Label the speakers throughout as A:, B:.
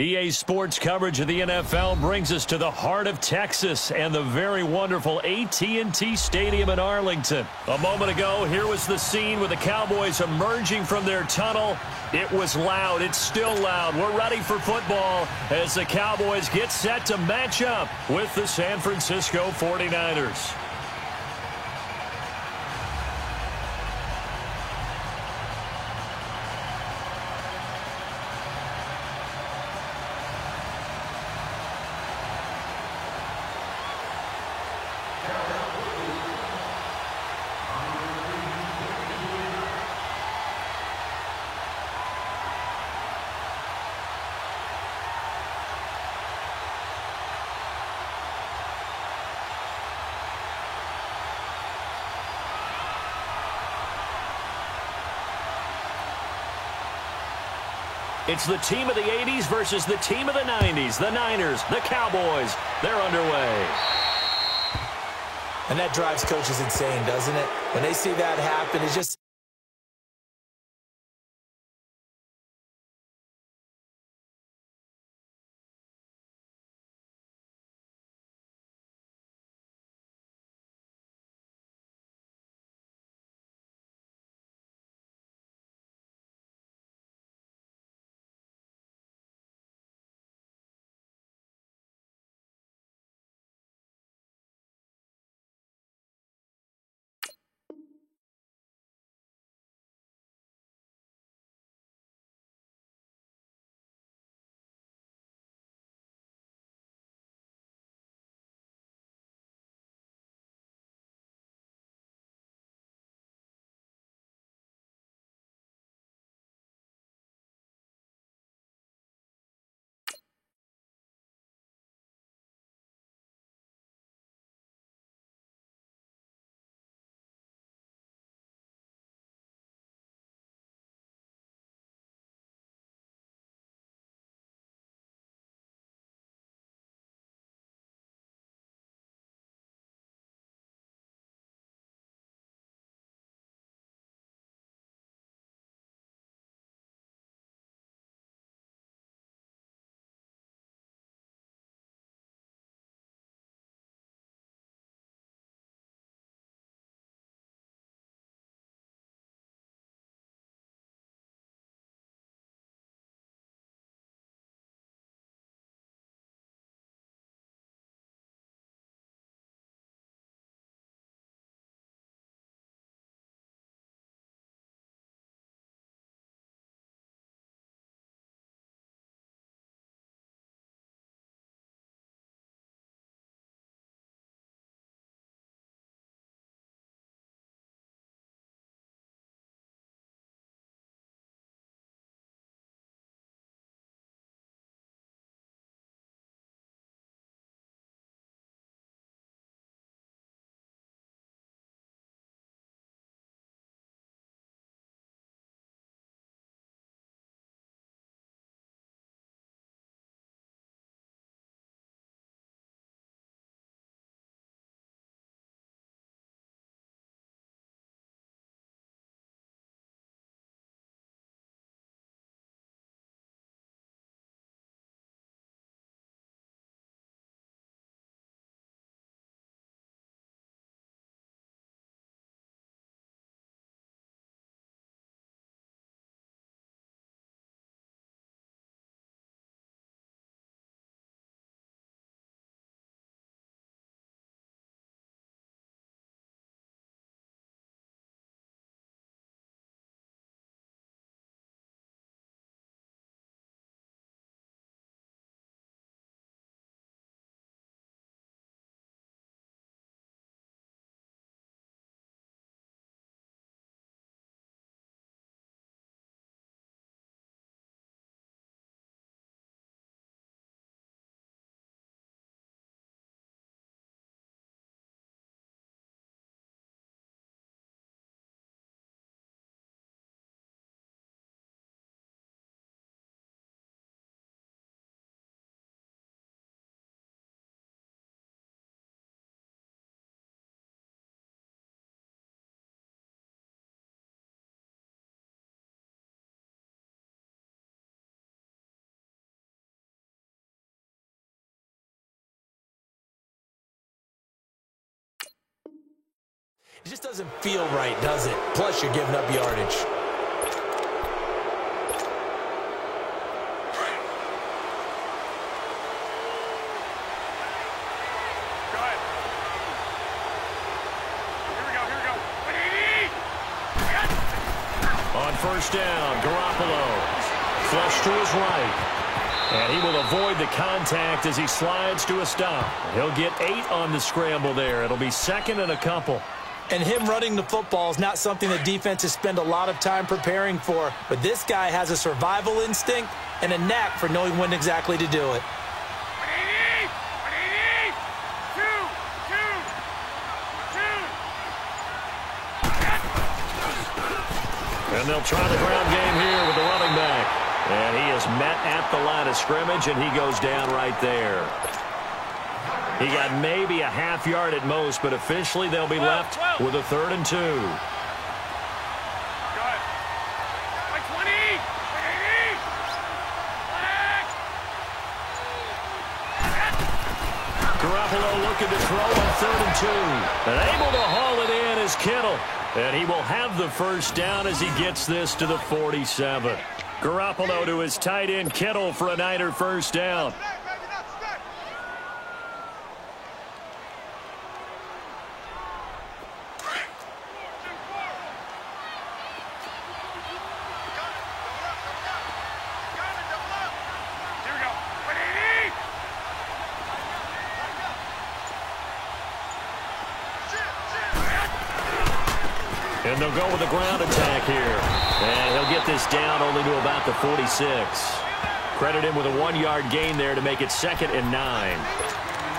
A: EA Sports coverage of the NFL brings us to the heart of Texas and the very wonderful AT&T Stadium in Arlington. A moment ago, here was the scene with the Cowboys emerging from their tunnel. It was loud. It's still loud. We're ready for football as the Cowboys get set to match up with the San Francisco 49ers. It's the team of the 80s versus the team of the 90s. The Niners, the Cowboys, they're underway.
B: And that drives coaches insane, doesn't it? When they see that happen, it's just It just doesn't feel right, does it? Plus, you're giving up yardage.
A: On first down, Garoppolo flush to his right. And he will avoid the contact as he slides to a stop. He'll get 8 on the scramble there. It'll be second and a couple.
B: And him running the football is not something that defenses spend a lot of time preparing for. But this guy has a survival instinct and a knack for knowing when exactly to do it.
A: And they'll try the ground game here with the running back. And he is met at the line of scrimmage, and he goes down right there. He got maybe a half yard at most, but officially they'll be left with a 3rd and 2. Garoppolo looking to throw on 3rd and 2. And able to haul it in is Kittle. And he will have the first down as he gets this to the 47. Garoppolo to his tight end Kittle for a Niner first down. And they'll go with a ground attack here. And he'll get this down only to about the 46. Credit him with a 1-yard gain there to make it 2nd and 9.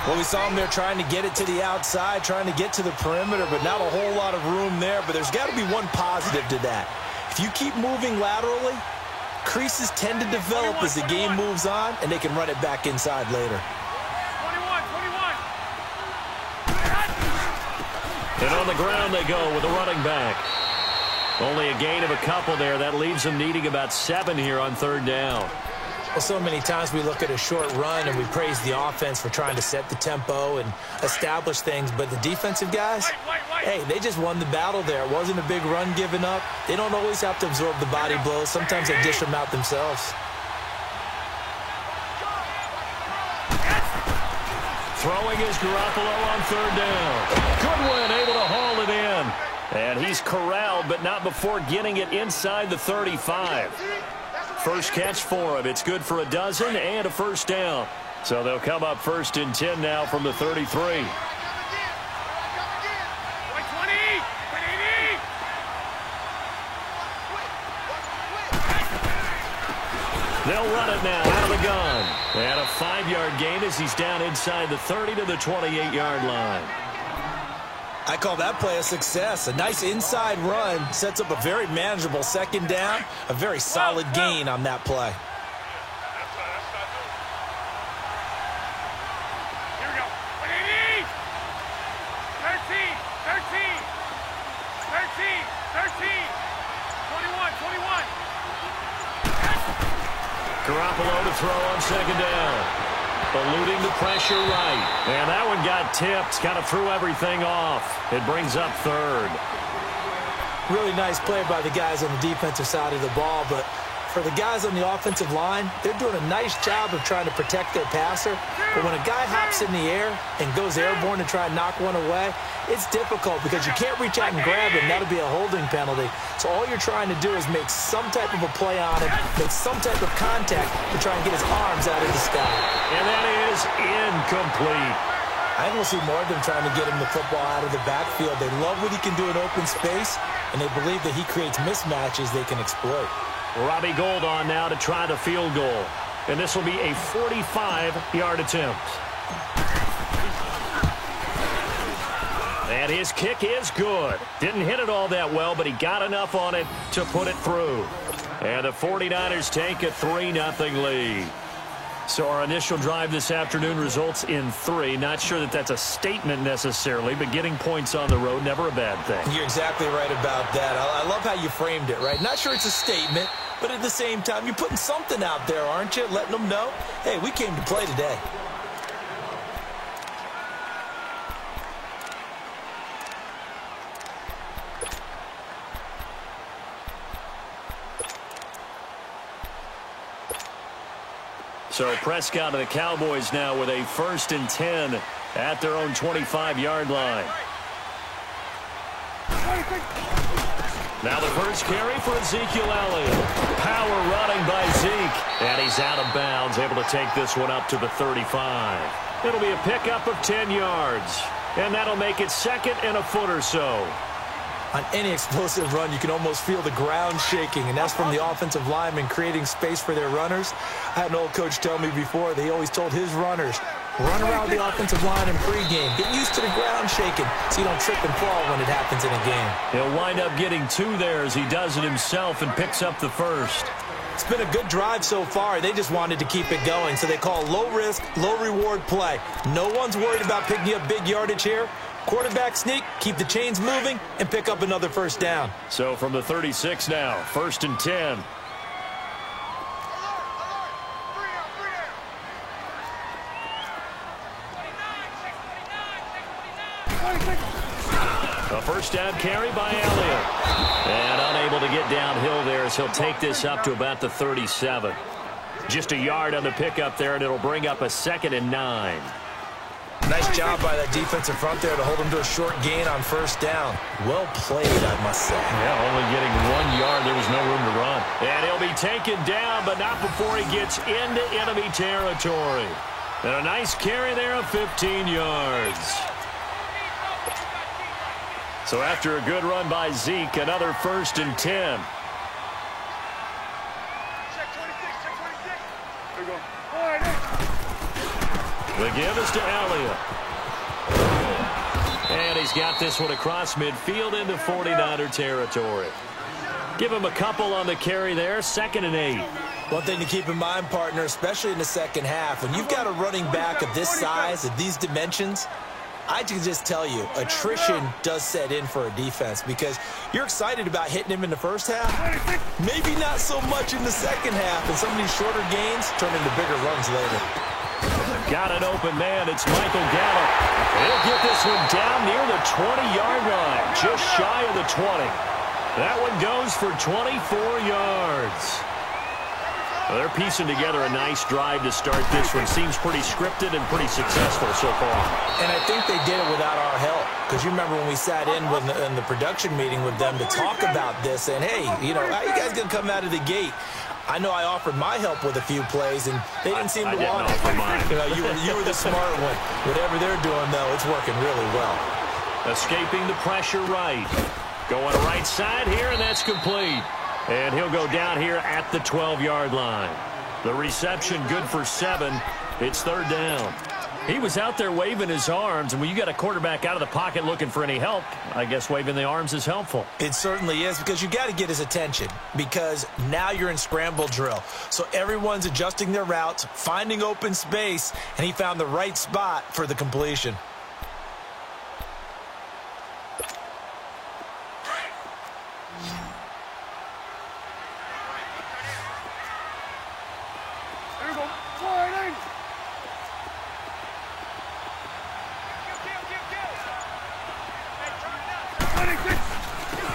B: Well, we saw him there trying to get it to the outside, trying to get to the perimeter, but not a whole lot of room there. But there's got to be one positive to that. If you keep moving laterally, creases tend to develop as the game moves on, and they can run it back inside later.
A: And on the ground they go with a running back. Only a gain of a couple there. That leaves them needing about 7 here on 3rd down.
B: Well, so many times we look at a short run and we praise the offense for trying to set the tempo and establish things. But the defensive guys, hey, they just won the battle there. It wasn't a big run given up. They don't always have to absorb the body blows. Sometimes they dish them out themselves.
A: Throwing is Garoppolo on 3rd down. Goodwin able to haul it in. And he's corralled, but not before getting it inside the 35. First catch for him. It's good for a dozen and a first down. So they'll come up 1st and 10 now from the 33. They'll run it now out of the gun. And a 5-yard gain as he's down inside the 30 to the 28-yard line.
B: I call that play a success. A nice inside run sets up a very manageable 2nd down. A very solid gain on that play.
C: Here we go. 13, 21.
A: Garoppolo to throw on 2nd down. Eluding the pressure right. And that one got tipped. Kind of threw everything off. It brings up 3rd.
B: Really nice play by the guys on the defensive side of the ball, but for the guys on the offensive line, they're doing a nice job of trying to protect their passer. But when a guy hops in the air and goes airborne to try and knock one away, it's difficult because you can't reach out and grab him. That'll be a holding penalty. So all you're trying to do is make some type of a play on him, make some type of contact to try and get his arms out of the sky.
A: And that is incomplete.
B: I think we'll see more of them trying to get him the football out of the backfield. They love what he can do in open space, and they believe that he creates mismatches they can exploit.
A: Robbie Gould on now to try the field goal. And this will be a 45-yard attempt. And his kick is good. Didn't hit it all that well, but he got enough on it to put it through. And the 49ers take a 3-0 lead. So our initial drive this afternoon results in 3. Not sure that that's a statement necessarily, but getting points on the road, never a bad thing.
B: You're exactly right about that. I love how you framed it, right? Not sure it's a statement, but at the same time, you're putting something out there, aren't you? Letting them know, hey, we came to play today.
A: So Prescott and the Cowboys now with a 1st and 10 at their own 25-yard line. Now the first carry for Ezekiel Elliott. Power running by Zeke. And he's out of bounds, able to take this one up to the 35. It'll be a pickup of 10 yards. And that'll make it 2nd and a foot or so.
B: On any explosive run, you can almost feel the ground shaking, and that's from the offensive linemen creating space for their runners. I had an old coach tell me before that he always told his runners, run around the offensive line in pregame. Get used to the ground shaking so you don't trip and fall when it happens in a game.
A: He'll wind up getting 2 there as he does it himself and picks up the first.
B: It's been a good drive so far. They just wanted to keep it going, so they call low-risk, low-reward play. No one's worried about picking up big yardage here. Quarterback sneak, keep the chains moving, and pick up another first down.
A: So from the 36 now, 1st and 10. A first down carry by Elliott. And unable to get downhill there as he'll take this up to about the 37. Just a yard on the pickup there, and it'll bring up a 2nd and 9.
B: Nice job by that defensive front there to hold him to a short gain on first down. Well played, I must say.
A: Yeah, only getting 1 yard. There was no room to run. And he'll be taken down, but not before he gets into enemy territory. And a nice carry there of 15 yards. So after a good run by Zeke, another 1st and 10. The give is to Elliott. And he's got this one across midfield into 49er territory. Give him a couple on the carry there, 2nd and 8.
B: One thing to keep in mind, partner, especially in the second half, when you've got a running back of this size, of these dimensions, I can just tell you, attrition does set in for a defense because you're excited about hitting him in the first half, maybe not so much in the second half, and some of these shorter gains turn into bigger runs later.
A: Got an open man. It's Michael Gallup. He'll get this one down near the 20-yard line, just shy of the 20. That one goes for 24 yards. Well, they're piecing together a nice drive to start this one. Seems pretty scripted and pretty successful so far.
B: And I think they did it without our help. Because you remember when we sat in the production meeting with them to talk about this, and hey, you know, how you guys going to come out of the gate? I know I offered my help with a few plays, and they didn't seem to want it. You know, you were the smart one. Whatever they're doing, though, it's working really well.
A: Escaping the pressure right. Going right side here, and that's complete. And he'll go down here at the 12-yard line. The reception good for 7. It's 3rd down. He was out there waving his arms, and when you got a quarterback out of the pocket looking for any help, I guess waving the arms is helpful.
B: It certainly is, because you got to get his attention, because now you're in scramble drill. So everyone's adjusting their routes, finding open space, and he found the right spot for the completion.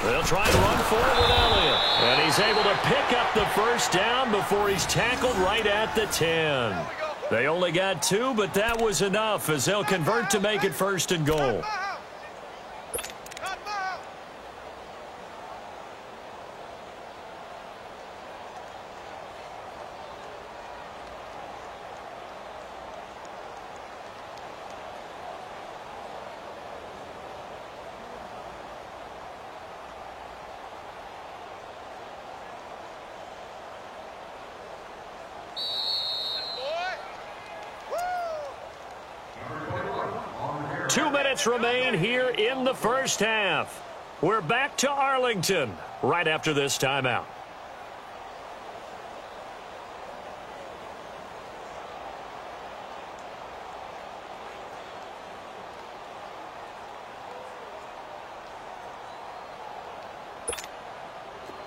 A: They'll try to run forward with Elliott. And he's able to pick up the first down before he's tackled right at the 10. They only got 2, but that was enough as they'll convert to make it 1st and goal. Remain here in the first half. We're back to Arlington right after this timeout.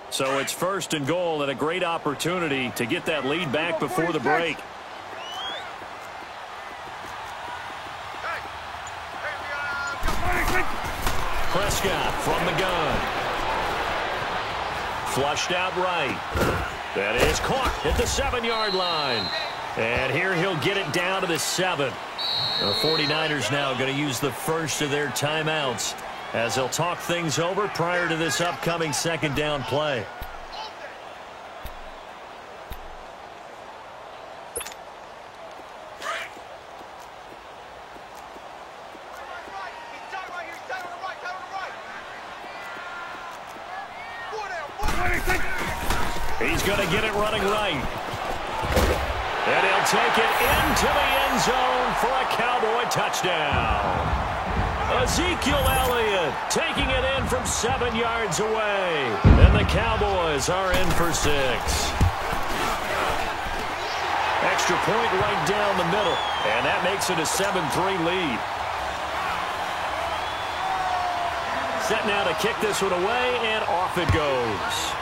A: So it's 1st and goal and a great opportunity to get that lead back before the break. Prescott from the gun. Flushed out right. That is caught at the 7-yard line. And here he'll get it down to the 7. The 49ers now going to use the first of their timeouts as they'll talk things over prior to this upcoming second down play. He's going to get it running right. And he'll take it into the end zone for a Cowboy touchdown. Ezekiel Elliott taking it in from 7 yards away. And the Cowboys are in for 6. Extra point right down the middle. And that makes it a 7-3 lead. Set now to kick this one away, and off it goes.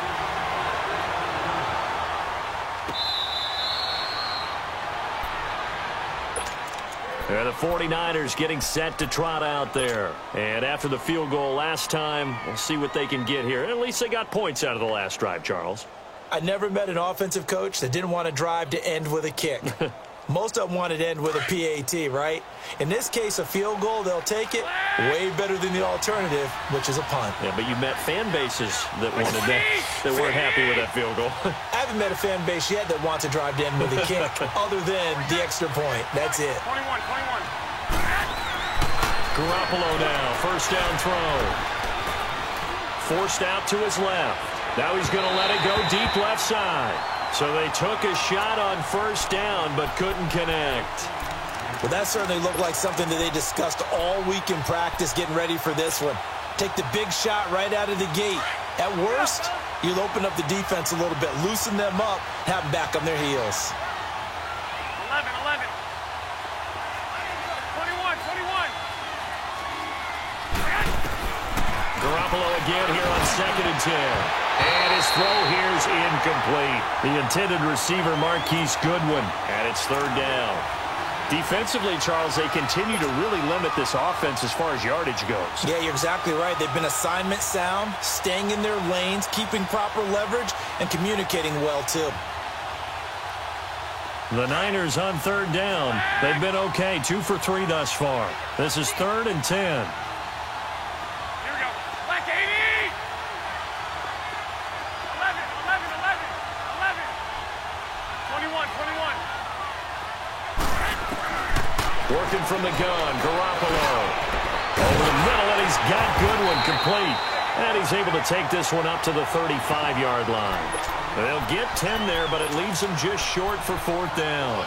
A: And the 49ers getting set to trot out there. And after the field goal last time, we'll see what they can get here. At least they got points out of the last drive, Charles.
B: I never met an offensive coach that didn't want to drive to end with a kick. Most of them want it to end with a PAT, right? In this case, a field goal, they'll take it way better than the alternative, which is a punt.
A: Yeah, but you met fan bases that wanted that weren't happy with that field goal.
B: I haven't met a fan base yet that wants to drive to end with a kick other than the extra point. That's it.
C: 21.
A: Garoppolo now, first down throw. Forced out to his left. Now he's going to let it go deep left side. So they took a shot on first down but couldn't connect.
B: Well, that certainly looked like something that they discussed all week in practice getting ready for this one. Take the big shot right out of the gate. At worst, you'll open up the defense a little bit, loosen them up, have them back on their heels.
C: 11. 21.
A: Garoppolo again here on 2nd and 10. And his throw here is incomplete. The intended receiver, Marquise Goodwin, and it's 3rd down. Defensively, Charles, they continue to really limit this offense as far as yardage goes.
B: Yeah, you're exactly right. They've been assignment sound, staying in their lanes, keeping proper leverage, and communicating well, too.
A: The Niners on 3rd down. They've been okay, 2 for 3 thus far. This is 3rd and 10. Working from the gun, Garoppolo. Over the middle, and he's got Goodwin complete. And he's able to take this one up to the 35-yard line. They'll get 10 there, but it leaves them just short for 4th down.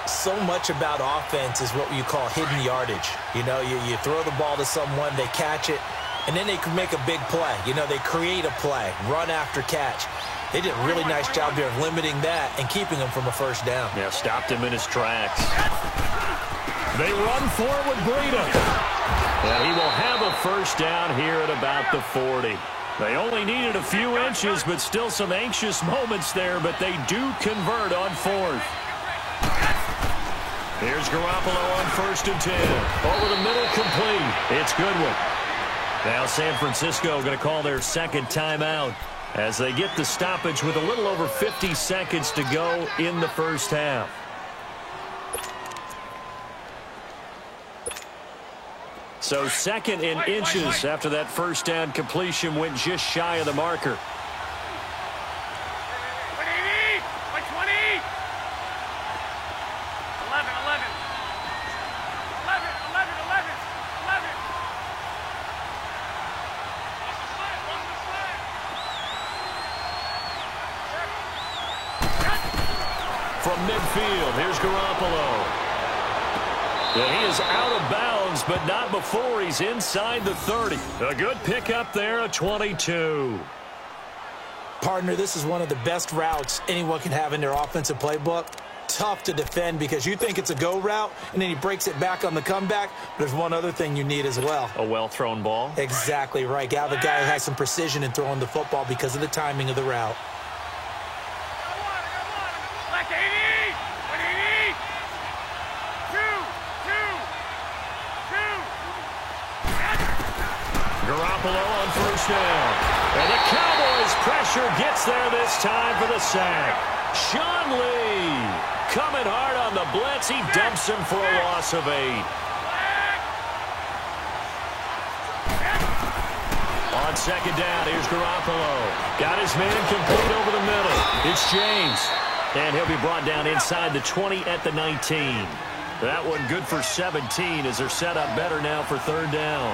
B: So much about offense is what you call hidden yardage. You know, you throw the ball to someone, they catch it, and then they can make a big play. You know, they create a play, run after catch. They did a really nice job here of limiting that and keeping him from a first down.
A: Yeah, stopped him in his tracks. They run for it with Breida. And he will have a first down here at about the 40. They only needed a few inches, but still some anxious moments there, but they do convert on 4th. Here's Garoppolo on 1st and 10. Over the middle, complete. It's Goodwin. Now San Francisco going to call their 2nd timeout as they get the stoppage with a little over 50 seconds to go in the first half. So 2nd in inches after that first down completion went just shy of the marker. 11. From midfield, here's Garoppolo. And he is out of bounds, but not before he's inside the 30. A good pickup there, a 22.
B: Partner, this is one of the best routes anyone can have in their offensive playbook. Tough to defend because you think it's a go route, and then he breaks it back on the comeback. There's one other thing you need as well.
A: A well-thrown ball?
B: Exactly right. Got the guy who has some precision in throwing the football because of the timing of the route.
A: Garoppolo on first down. And the Cowboys' pressure gets there this time for the sack. Sean Lee coming hard on the blitz. He dumps him for a loss of 8. On second down, here's Garoppolo. Got his man complete over the middle. It's James. And he'll be brought down inside the 20 at the 19. That one good for 17 as they're set up better now for third down.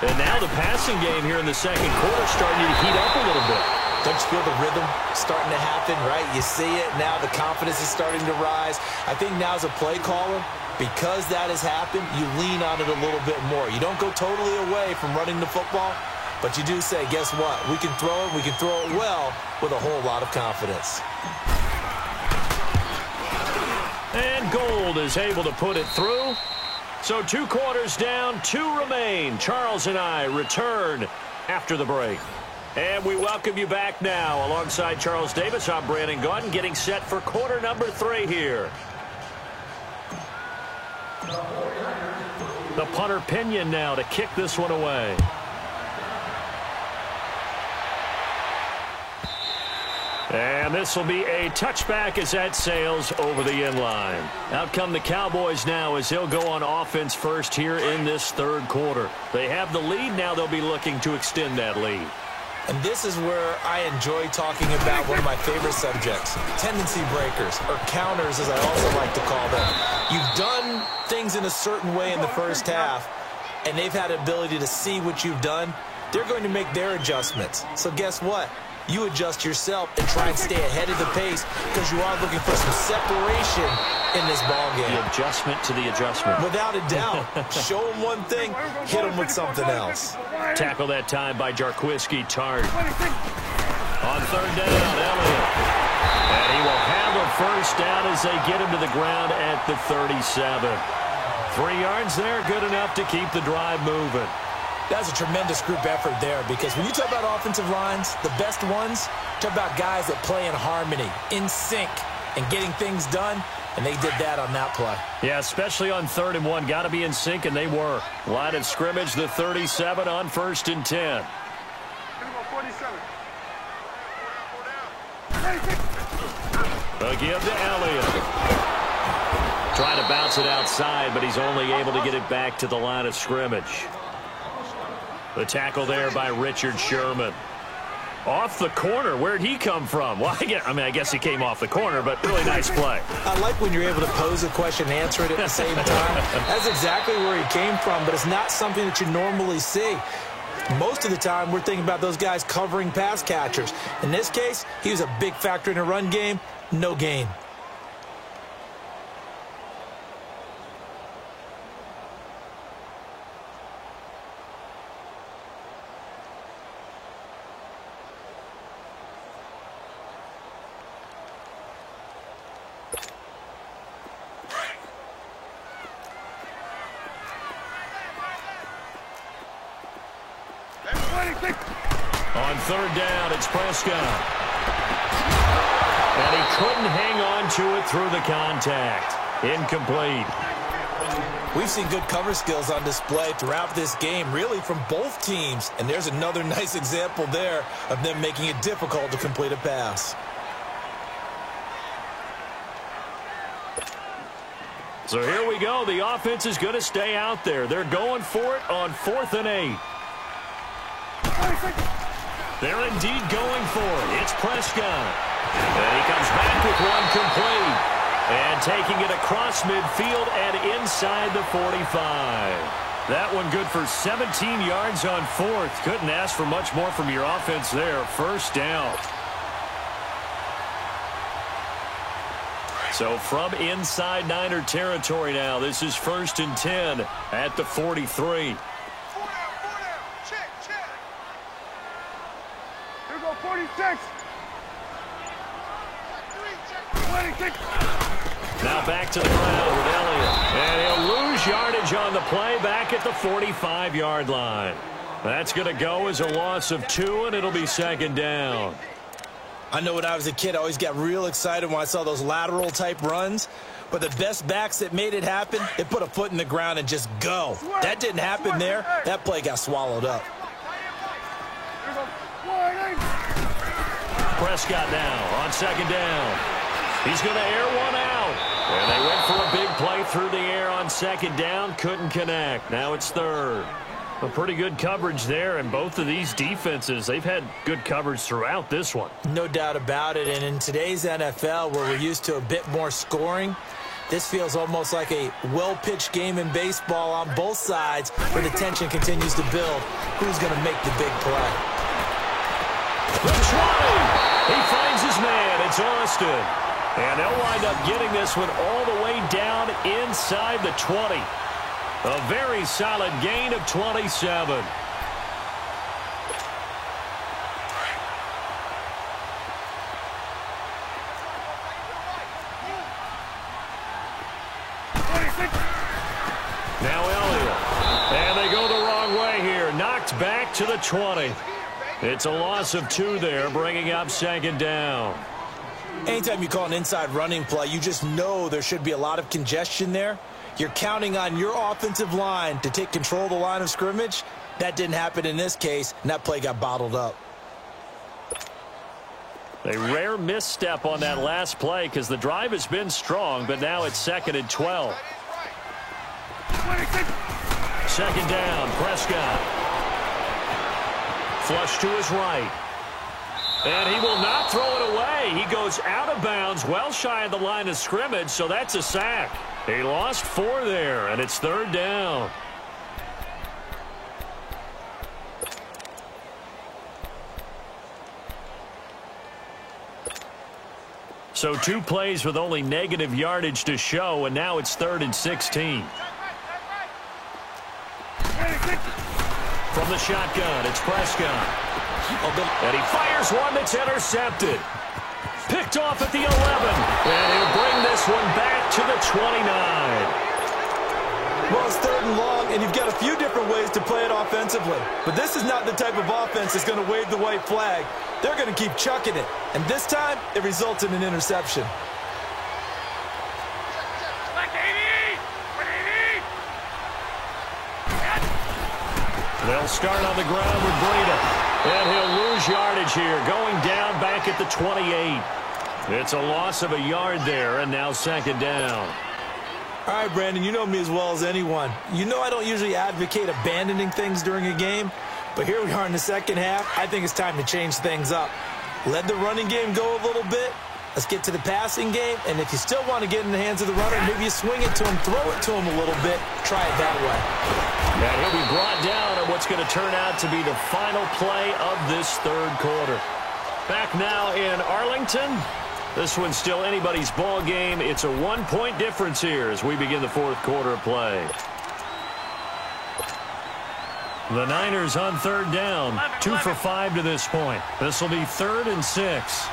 A: And now the passing game here in the second quarter starting to heat up a little bit.
B: Don't you feel the rhythm starting to happen, right? You see it now. The confidence is starting to rise. I think now as a play caller, because that has happened, you lean on it a little bit more. You don't go totally away from running the football, but you do say, guess what? We can throw it. We can throw it well with a whole lot of confidence.
A: And Gold is able to put it through. So 2 quarters down, 2 remain. Charles and I return after the break. And we welcome you back now. Alongside Charles Davis, I'm Brandon Gaudin, getting set for quarter number 3 here. The punter Pinion now to kick this one away. And this will be a touchback as that sails over the end line. Out come the Cowboys now as they'll go on offense first here in this third quarter. They have the lead. Now they'll be looking to extend that lead.
B: And this is where I enjoy talking about one of my favorite subjects, tendency breakers, or counters as I also like to call them. You've done things in a certain way in the first half, and they've had the ability to see what you've done. They're going to make their adjustments. So guess what? You adjust yourself and try and stay ahead of the pace because you are looking for some separation in this ball game.
A: The adjustment to the adjustment.
B: Without a doubt. Show them one thing, hit them with something else.
A: Tackle that time by Jarquiski Tart. On third down, Elliott. And he will have a first down as they get him to the ground at the 37. 3 yards there, good enough to keep the drive moving.
B: That's a tremendous group effort there because when you talk about offensive lines, the best ones, talk about guys that play in harmony, in sync, and getting things done, and they did that on that play.
A: Yeah, especially on 3rd and 1. Got to be in sync, and they were. Line of scrimmage, the 37 on 1st and 10. A give to Elliott. Trying to bounce it outside, but he's only able to get it back to the line of scrimmage. The tackle there by Richard Sherman. Off the corner. Where'd he come from? Well, I guess he came off the corner, but really nice play.
B: I like when you're able to pose a question and answer it at the same time. That's exactly where he came from, but it's not something that you normally see. Most of the time, we're thinking about those guys covering pass catchers. In this case, he was a big factor in the run game. No gain.
A: On 3rd down, it's Prescott. And he couldn't hang on to it through the contact. Incomplete.
B: We've seen good cover skills on display throughout this game, really from both teams. And there's another nice example there of them making it difficult to complete a pass.
A: So here we go. The offense is going to stay out there. They're going for it on 4th and 8. They're indeed going for it. It's Prescott. And he comes back with one complete. And taking it across midfield and inside the 45. That one good for 17 yards on 4th. Couldn't ask for much more from your offense there. First down. So from inside Niner territory now, this is 1st and 10 at the 43.
C: Go 46. 26.
A: Now back to the ground with Elliott. And he'll lose yardage on the play back at the 45-yard line. That's going to go as a loss of 2, and it'll be 2nd down.
B: I know when I was a kid, I always got real excited when I saw those lateral-type runs. But the best backs that made it happen, they put a foot in the ground and just go. That didn't happen there. That play got swallowed up.
A: Prescott now on 2nd down. He's going to air one out. And they went for a big play through the air on second down. Couldn't connect. Now it's third. A pretty good coverage there, and both of these defenses, they've had good coverage throughout this one.
B: No doubt about it, and in today's NFL, where we're used to a bit more scoring, this feels almost like a well-pitched game in baseball on both sides, where the tension continues to build. Who's going to make the big play?
A: The 20! He finds his man. It's Austin. And they'll wind up getting this one all the way down inside the 20. A very solid gain of 27. Now Elliott. And they go the wrong way here. Knocked back to the 20. It's a loss of 2 there, bringing up second down.
B: Anytime you call an inside running play, you just know there should be a lot of congestion there. You're counting on your offensive line to take control of the line of scrimmage. That didn't happen in this case, and that play got bottled up.
A: A rare misstep on that last play because the drive has been strong, but now it's 2nd and 12. Second down, Prescott. Flush to his right. And he will not throw it away. He goes out of bounds, well shy of the line of scrimmage, so that's a sack. He lost 4 there, and it's 3rd down. So 2 plays with only negative yardage to show, and now it's 3rd and 16. From the shotgun, it's Prescott. And he fires one that's intercepted. Picked off at the 11. And he'll bring this one back to the 29.
B: Well, it's 3rd and long, and you've got a few different ways to play it offensively. But this is not the type of offense that's going to wave the white flag. They're going to keep chucking it. And this time, it results in an interception.
A: They'll start on the ground with Breida. And he'll lose yardage here, going down back at the 28. It's a loss of a yard there, and now 2nd down.
B: All right, Brandon, you know me as well as anyone. You know I don't usually advocate abandoning things during a game, but here we are in the second half. I think it's time to change things up. Let the running game go a little bit. Let's get to the passing game, and if you still want to get in the hands of the runner, maybe you swing it to him, throw it to him a little bit, try it that way.
A: And he'll be brought down on what's going to turn out to be the final play of this 3rd quarter. Back now in Arlington. This one's still anybody's ball game. It's a 1-point difference here as we begin the 4th quarter of play. The Niners on 3rd down. 2 for 5 to this point. This will be 3rd and 6.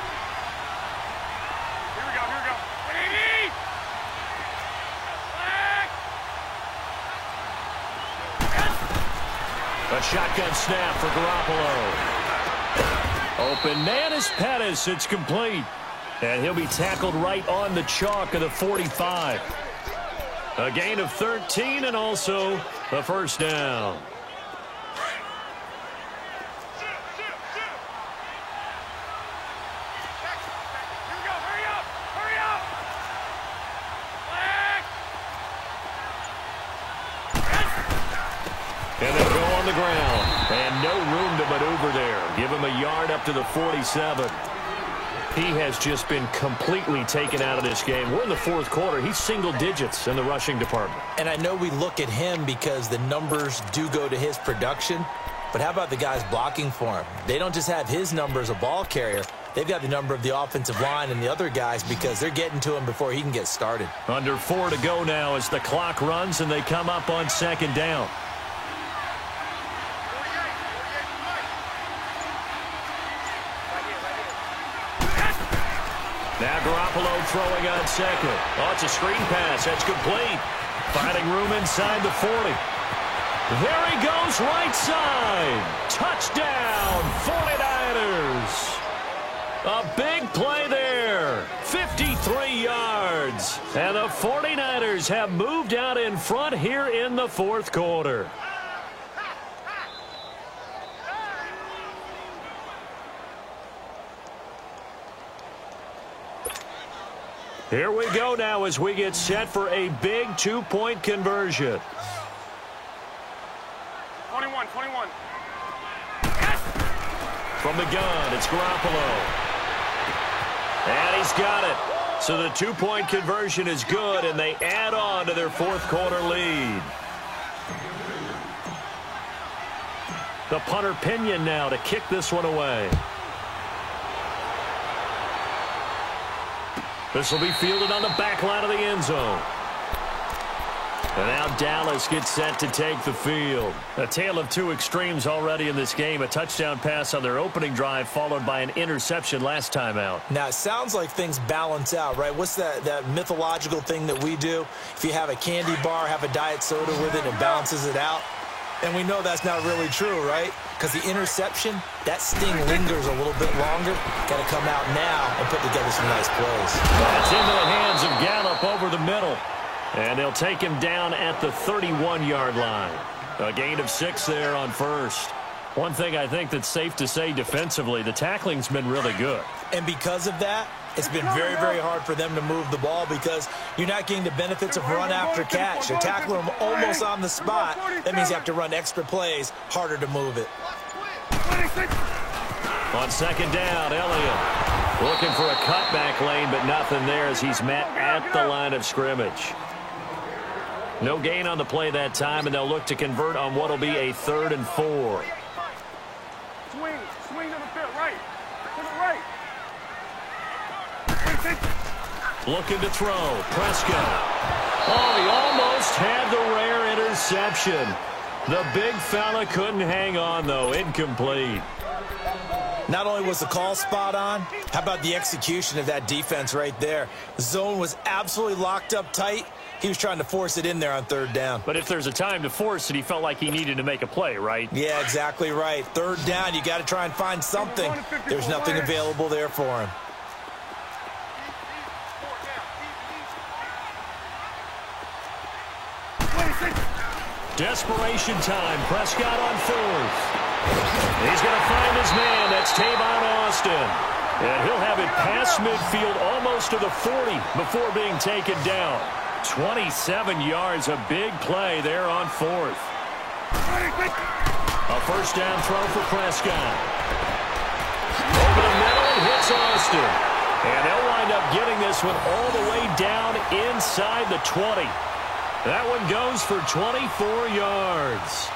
A: A shotgun snap for Garoppolo. Open man is Pettis. It's complete. And he'll be tackled right on the chalk of the 45. A gain of 13 and also a 1st down. And they'll go on the ground. And no room to maneuver there. Give him a yard up to the 47. He has just been completely taken out of this game. We're in the 4th quarter. He's single digits in the rushing department.
B: And I know we look at him because the numbers do go to his production. But how about the guys blocking for him? They don't just have his number as a ball carrier. They've got the number of the offensive line and the other guys because they're getting to him before he can get started.
A: Under 4 to go now as the clock runs and they come up on 2nd down. Now Garoppolo throwing on 2nd. Oh, it's a screen pass. That's complete. Finding room inside the 40. There he goes, right side. Touchdown, 49ers. A big play there. 53 yards. And the 49ers have moved out in front here in the 4th quarter. Here we go now as we get set for a big two-point conversion.
C: 21.
A: From the gun, it's Garoppolo. And he's got it. So the two-point conversion is good, and they add on to their fourth-quarter lead. The punter Pinion now to kick this one away. This will be fielded on the back line of the end zone. And now Dallas gets set to take the field. A tale of two extremes already in this game. A touchdown pass on their opening drive followed by an interception last time out.
B: Now, it sounds like things balance out, right? What's that mythological thing that we do? If you have a candy bar, have a diet soda with it, it balances it out. And we know that's not really true, right? Because the interception, that sting lingers a little bit longer. Got to come out now and put together some nice plays.
A: That's into the hands of Gallup over the middle. And they'll take him down at the 31-yard line. A gain of 6 there on first. One thing I think that's safe to say defensively, the tackling's been really good.
B: And because of that, it's been very, very hard for them to move the ball because you're not getting the benefits of run after catch. They're tackling them almost on the spot. That means you have to run extra plays, harder to move it.
A: On second down, Elliott looking for a cutback lane, but nothing there as he's met at the line of scrimmage. No gain on the play that time, and they'll look to convert on what will be a 3rd and 4.
C: Swing to the field, right. To the right.
A: Looking to throw. Prescott. Oh, he almost had the rare interception. The big fella couldn't hang on, though. Incomplete.
B: Not only was the call spot on, how about the execution of that defense right there? The zone was absolutely locked up tight. He was trying to force it in there on 3rd down.
A: But if there's a time to force it, he felt like he needed to make a play, right?
B: Yeah, exactly right. 3rd down, you got to try and find something. There's nothing available there for him.
A: Desperation time. Prescott on 4th. He's going to find his man. That's Tavon Austin. And he'll have it past midfield almost to the 40 before being taken down. 27 yards, a big play there on 4th. A first down throw for Prescott. Over the middle, he hits Austin. And they'll wind up getting this one all the way down inside the 20. That one goes for 24 yards.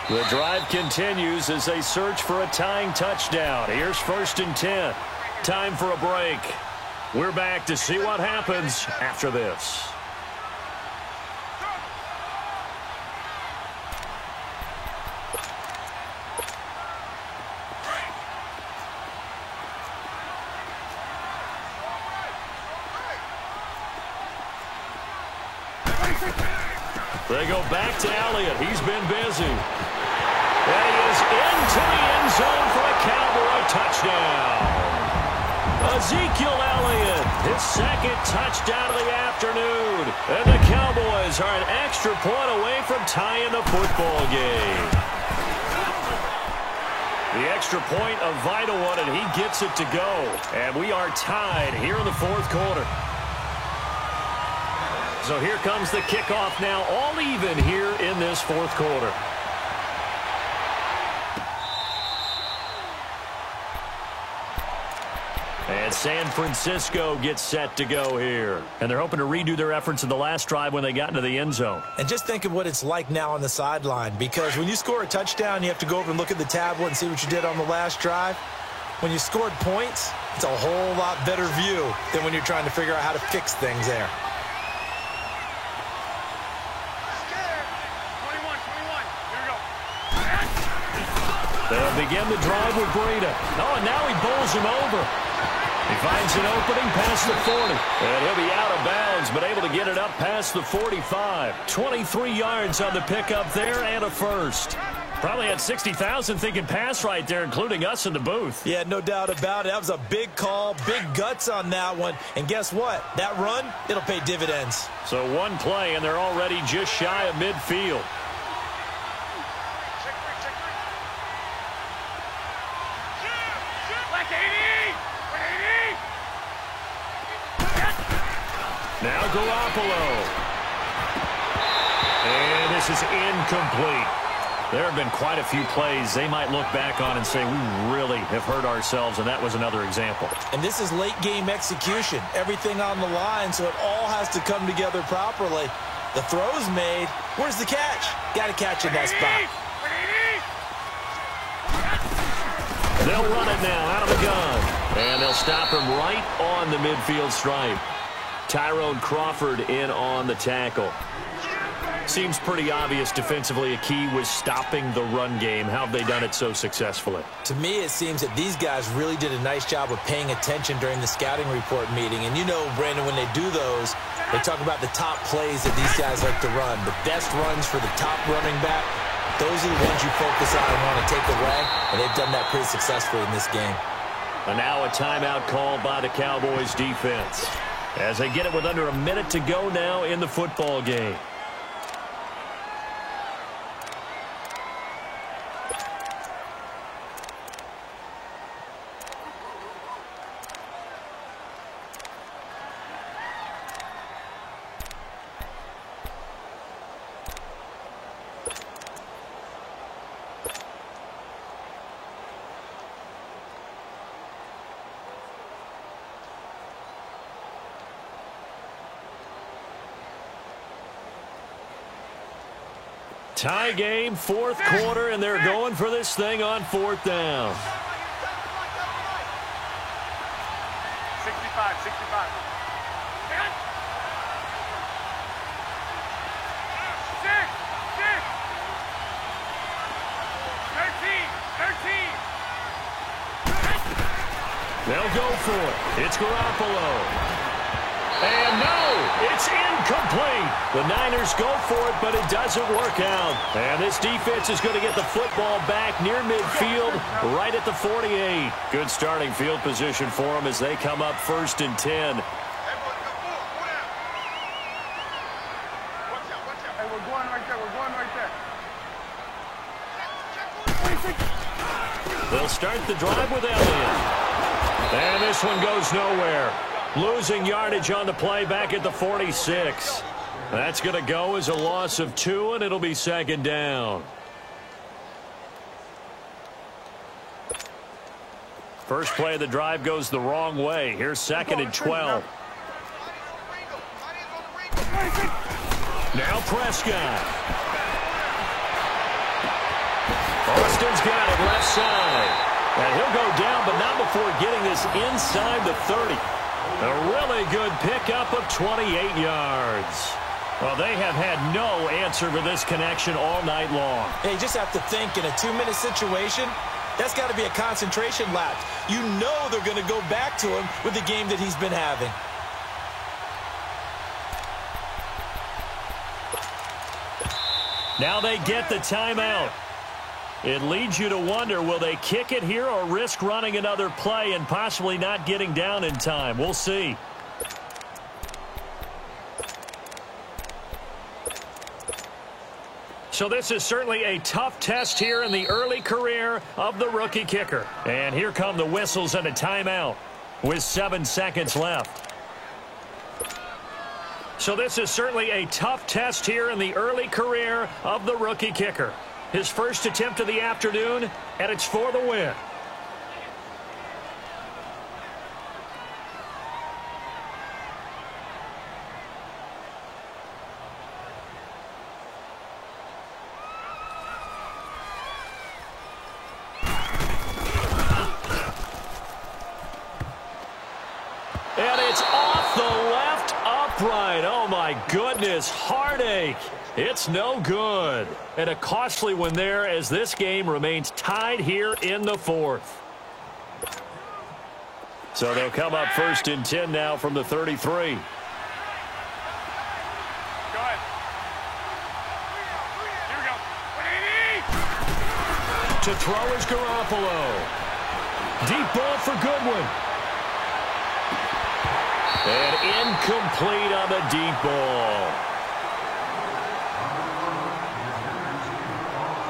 A: The drive continues as they search for a tying touchdown. Here's 1st and 10. Time for a break. We're back to see what happens after this. They go back to Elliott. He's been busy. And he is into the end zone for a Cowboy touchdown. Ezekiel Elliott, his 2nd touchdown of the afternoon. And the Cowboys are an extra point away from tying the football game. The extra point, a vital one, and he gets it to go. And we are tied here in the 4th quarter. So here comes the kickoff now, all even here in this 4th quarter. And San Francisco gets set to go here. And they're hoping to redo their efforts in the last drive when they got into the end zone.
B: And just think of what it's like now on the sideline, because when you score a touchdown, you have to go over and look at the tablet and see what you did on the last drive. When you scored points, it's a whole lot better view than when you're trying to figure out how to fix things there.
A: They'll begin the drive with Breida. Oh, and now he bowls him over. He finds an opening past the 40. And he'll be out of bounds, but able to get it up past the 45. 23 yards on the pickup there and a first. Probably had 60,000 thinking pass right there, including us in the booth.
B: Yeah, no doubt about it. That was a big call, big guts on that one. And guess what? That run, it'll pay dividends.
A: So one play, and they're already just shy of midfield. Now Garoppolo. And this is incomplete. There have been quite a few plays they might look back on and say, we really have hurt ourselves, and that was another example.
B: And this is late-game execution. Everything on the line, so it all has to come together properly. The throw's made. Where's the catch? Got to catch in that spot.
A: They'll run it now out of the gun. And they'll stop him right on the midfield stripe. Tyrone Crawford in on the tackle. Seems pretty obvious defensively a key was stopping the run game. How have they done it so successfully?
B: To me, it seems that these guys really did a nice job of paying attention during the scouting report meeting. And you know, Brandon, when they do those, they talk about the top plays that these guys like to run. The best runs for the top running back, those are the ones you focus on and want to take away. And they've done that pretty successfully in this game.
A: And now a timeout called by the Cowboys defense as they get it with under a minute to go now in the football game. Tie game, fourth quarter, and they're going for this thing on fourth down.
C: 65. 13.
A: They'll go for it. It's Garoppolo. And no, it's incomplete. The Niners go for it, but it doesn't work out. And this defense is going to get the football back near midfield, right at the 48. Good starting field position for them as they come up 1st and 10.
C: Hey, we're going right there.
A: They'll start the drive with Elliott. And this one goes nowhere. Losing yardage on the play back at the 46. That's going to go as a loss of 2, and it'll be 2nd down. First play of the drive goes the wrong way. Here's 2nd and 12. Now Prescott. Austin's got it left side. And he'll go down, but not before getting this inside the 30. A really good pickup of 28 yards. Well, they have had no answer for this connection all night long.
B: Hey, you just have to think in a 2-minute situation, that's got to be a concentration lapse. You know they're going to go back to him with the game that he's been having.
A: Now they get the timeout. It leads you to wonder, will they kick it here or risk running another play and possibly not getting down in time? We'll see. So this is certainly a tough test here in the early career of the rookie kicker. And here come the whistles and a timeout with 7 seconds left. So this is certainly a tough test here in the early career of the rookie kicker. His first attempt of the afternoon, and it's for the win. And it's off the left upright. Oh, my goodness. Heartache. It's no good. And a costly one there as this game remains tied here in the 4th. So they'll come up 1st and 10 now from the 33.
C: Go ahead. Here we go.
A: To throw is Garoppolo. Deep ball for Goodwin. And incomplete on the deep ball.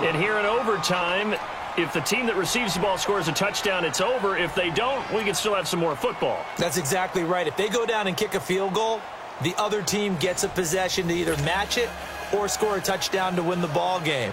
A: And here in overtime, if the team that receives the ball scores a touchdown, it's over. If they don't, we can still have some more football.
B: That's exactly right. If they go down and kick a field goal, the other team gets a possession to either match it or score a touchdown to win the ball game.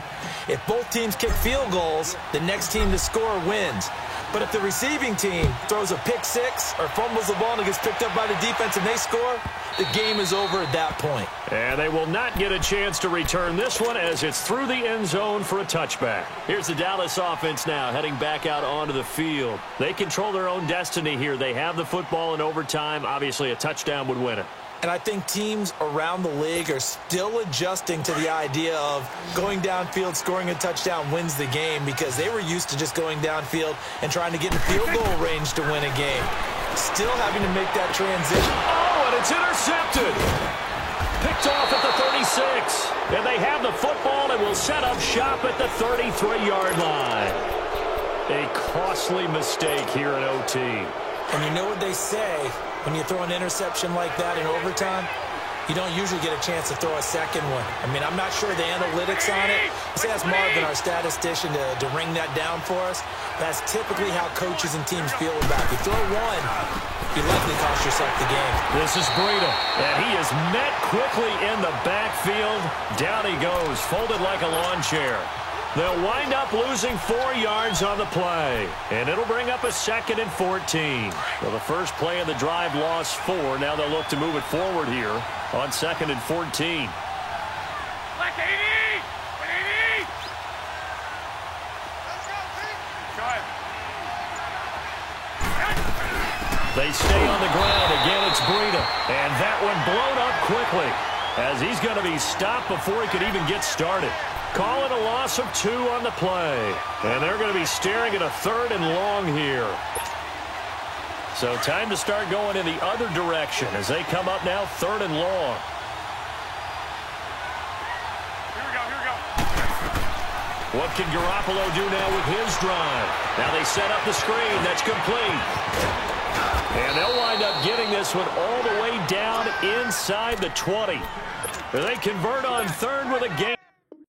B: If both teams kick field goals, the next team to score wins. But if the receiving team throws a pick six or fumbles the ball and it gets picked up by the defense and they score, the game is over at that point.
A: And they will not get a chance to return this one as it's through the end zone for a touchback. Here's the Dallas offense now heading back out onto the field. They control their own destiny here. They have the football in overtime. Obviously, a touchdown would win it.
B: And I think teams around the league are still adjusting to the idea of going downfield, scoring a touchdown wins the game, because they were used to just going downfield and trying to get in field goal range to win a game. Still having to make that transition.
A: Oh, and it's intercepted. Picked off at the 36. And they have the football and will set up shop at the 33-yard line. A costly mistake here in OT.
B: And you know what they say, when you throw an interception like that in overtime, you don't usually get a chance to throw a second one. I mean, I'm not sure the analytics on it. Let's ask Marvin, our statistician, to ring that down for us. That's typically how coaches and teams feel about it. You throw one, you likely cost yourself the game.
A: This is Breida, and he is met quickly in the backfield. Down he goes, folded like a lawn chair. They'll wind up losing 4 yards on the play, and it'll bring up a 2nd and 14. Well, the first play of the drive lost 4. Now they'll look to move it forward here on 2nd and 14. They stay on the ground. Again, it's Breida, and that one blown up quickly as he's going to be stopped before he could even get started. Call it a loss of 2 on the play. And they're going to be staring at a 3rd and long here. So time to start going in the other direction as they come up now 3rd and long.
C: Here we go.
A: What can Garoppolo do now with his drive? Now they set up the screen. That's complete. And they'll wind up getting this one all the way down inside the 20. They convert on 3rd with a gain.